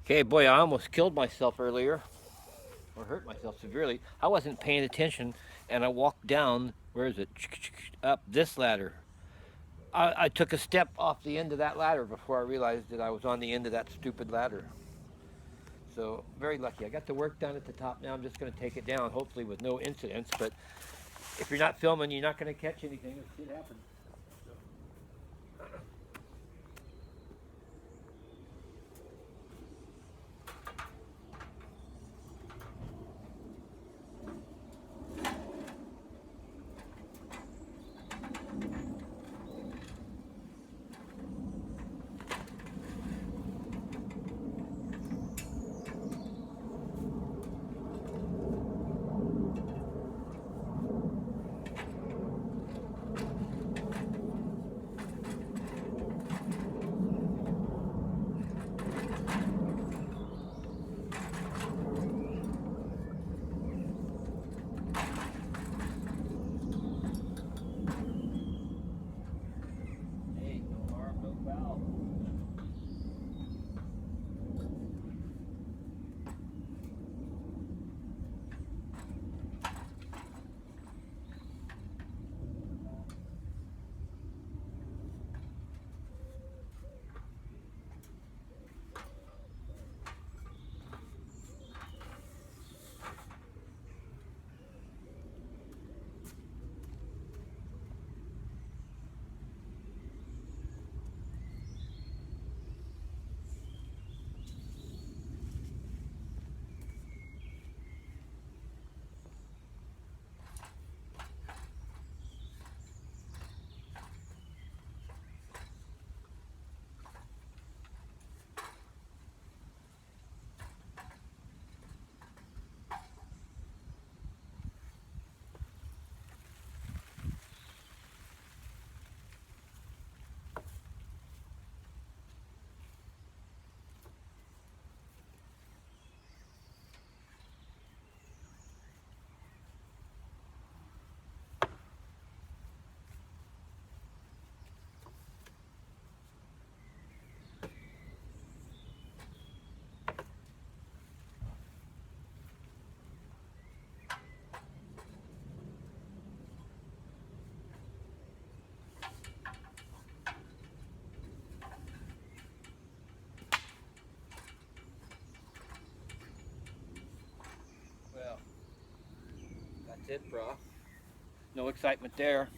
Okay, boy, I almost killed myself earlier, or hurt myself severely. I wasn't paying attention, and I walked down. Where is it? Up this ladder. I took a step off the end of that ladder before I realized that I was on the end of that stupid ladder. So very lucky. I got the work done at the top. Now I'm just going to take it down, hopefully with no incidents. But if you're not filming, you're not going to catch anything. It happens. Hey, no harm, no foul. Well, that's it, bro. No excitement there.